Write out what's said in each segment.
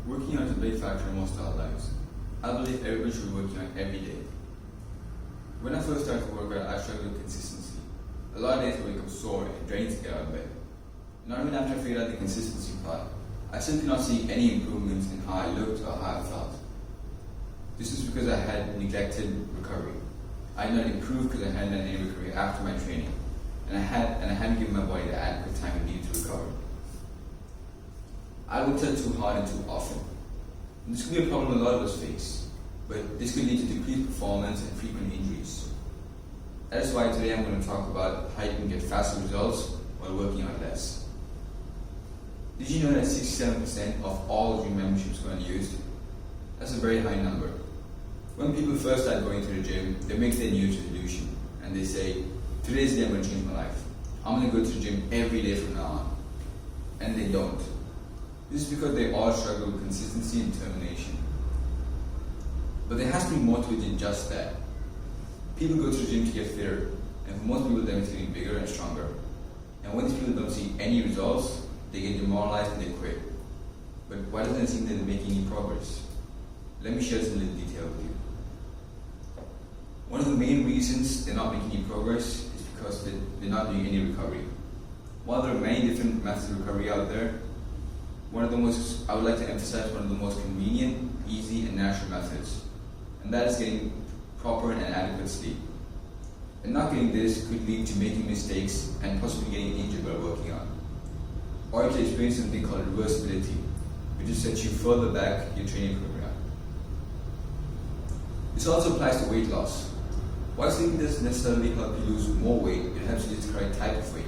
Working out is a big factor in most of our lives. I believe everyone should be working out every day. When I first started to work out, I struggled with consistency. A lot of days I wake up sore and drained to get out of bed. Not even after I figured out the consistency part, I still could not see any improvements in how I looked or how I felt. This is because I had neglected recovery. I did not improve because I hadn't done any recovery after my training, and I hadn't given my body the adequate time it needed to recover. I worked out too hard and too often. And this could be a problem a lot of us face, but this could lead to decreased performance and frequent injuries. That is why today I'm going to talk about how you can get faster results while working out less. Did you know that 67% of all gym memberships go unused? That's a very high number. When people first start going to the gym, they make their New Year's resolution and they say, today's the day I'm going to change my life. I'm going to go to the gym every day from now on. And they don't. This is because they all struggle with consistency and determination. But there has to be more to it than just that. People go to the gym to get fitter, and for most people they're getting bigger and stronger. And when these people don't see any results, they get demoralized and they quit. But why doesn't it seem that they're making any progress? Let me share some little detail with you. One of the main reasons they're not making any progress is because they're not doing any recovery. While there are many different methods of recovery out there, I would like to emphasize one of the most convenient, easy, and natural methods, and that is getting proper and adequate sleep. And not getting this could lead to making mistakes and possibly getting injured while working out. Or you could experience something called reversibility, which just sets you further back your training program. This also applies to weight loss. While sleeping doesn't necessarily help you lose more weight, it helps you get the correct type of weight.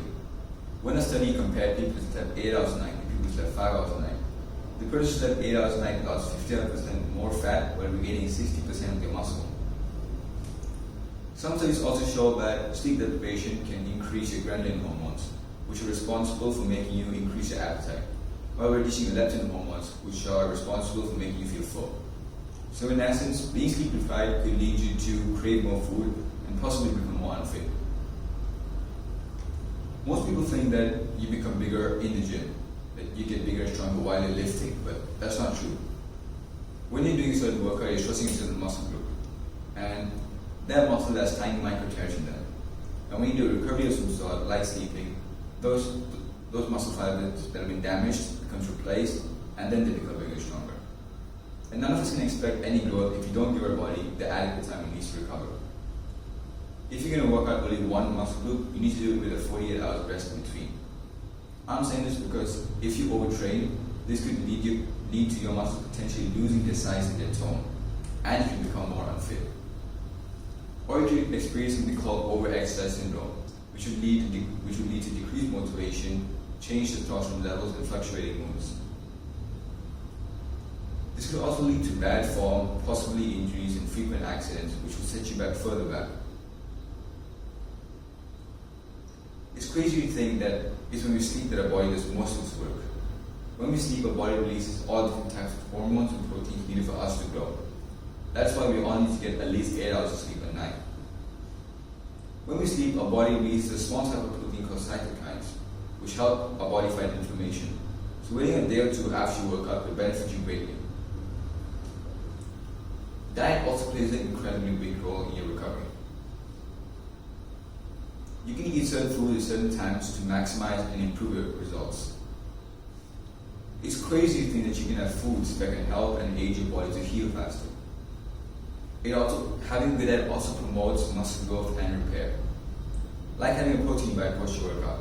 When a study compared people who slept 8 hours a night and people who slept 5 hours a night, the person who slept 8 hours a night lost 57% more fat while regaining 60% of their muscle. Some studies also show that sleep deprivation can increase your ghrelin hormones, which are responsible for making you increase your appetite, while reducing your leptin hormones, which are responsible for making you feel full. So in essence, being sleep deprived could lead you to crave more food and possibly become more unfit. Most people think that you become bigger in the gym, that you get bigger and stronger while you're lifting, but that's not true. When you're doing a certain workout, you're stressing a certain muscle group, and that muscle has tiny micro tears in them. And when you do a recovery of some sort, like sleeping, those muscle fibers that have been damaged becomes replaced, and then they become bigger and stronger. And none of us can expect any growth if you don't give our body the adequate time it needs to recover. If you're going to work out only one muscle group, you need to do it with a 48 hours rest in between. I'm saying this because if you overtrain, this could lead to your muscles potentially losing their size and their tone, and you can become more unfit. Or you could experience something called overexercise syndrome, which would lead to decreased motivation, changed testosterone levels, and fluctuating moods. This could also lead to bad form, possibly injuries, and frequent accidents, which will set you back further back. It's crazy to think that it's when we sleep that our body does most of its work. When we sleep, our body releases all different types of hormones and proteins needed for us to grow. That's why we all need to get at least 8 hours of sleep at night. When we sleep, our body releases a small type of protein called cytokines, which help our body fight inflammation. So waiting a day or two after you work out will benefit you greatly. Diet also plays an incredibly big role in your recovery. You can eat certain foods at certain times to maximize and improve your results. It's crazy to think that you can have foods that can help and aid your body to heal faster. Having a good diet also promotes muscle growth and repair. Like having a protein bar post your workout.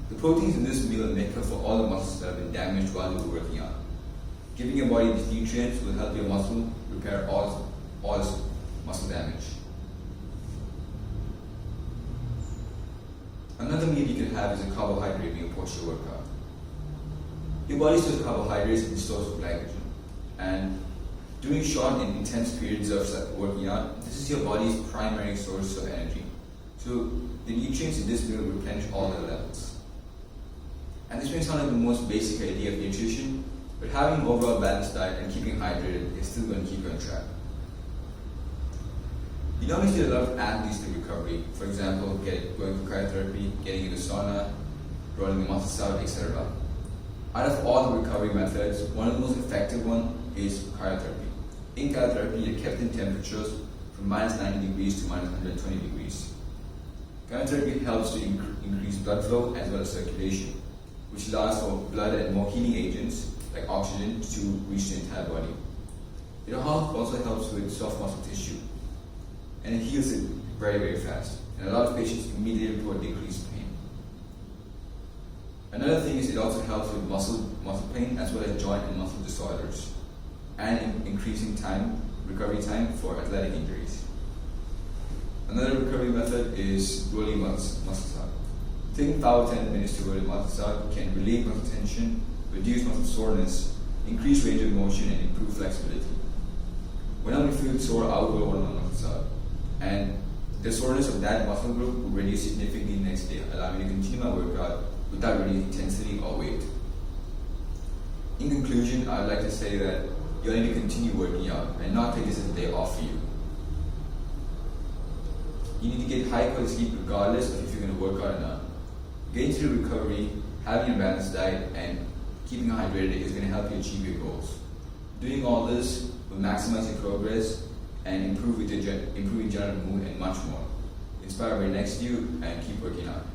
The proteins in this meal make up for all the muscles that have been damaged while you were working out. Giving your body these nutrients will help your muscle repair all its muscle damage. Another meal you can have is a carbohydrate meal post your workout. Your body stores carbohydrates and stores glycogen. And during short and intense periods of working out, this is your body's primary source of energy. So the nutrients in this meal replenish all the levels. And this may sound like the most basic idea of nutrition, but having an overall balanced diet and keeping hydrated is still going to keep you on track. You normally see a lot of athletes in recovery, for example, going for chirotherapy, getting into sauna, rolling the muscles out, etc. Out of all the recovery methods, one of the most effective one is chirotherapy. In chirotherapy, you're kept in temperatures from minus 90 degrees to minus 120 degrees. Chirotherapy helps to increase blood flow as well as circulation, which allows for blood and more healing agents like oxygen to reach the entire body. It also helps with soft muscle tissue, and it heals it very, very fast. And a lot of patients immediately report decreased pain. Another thing is it also helps with muscle pain as well as joint and muscle disorders, and increasing recovery time for athletic injuries. Another recovery method is rolling muscles out. Taking 5 or 10 minutes to roll muscles out can relieve muscle tension, reduce muscle soreness, increase range of motion, and improve flexibility. Whenever you feel sore, I will roll my muscles out, and the soreness of that muscle group will reduce significantly next day, allowing me to continue my workout without reducing intensity or weight. In conclusion, I would like to say that you need to continue working out and not take this as a day off for you. You need to get high quality sleep regardless of if you're going to work out or not. Getting through recovery, having a balanced diet, and keeping hydrated is going to help you achieve your goals. Doing all this will maximize your progress and improve your general mood and much more. Inspire right next to you and keep working out.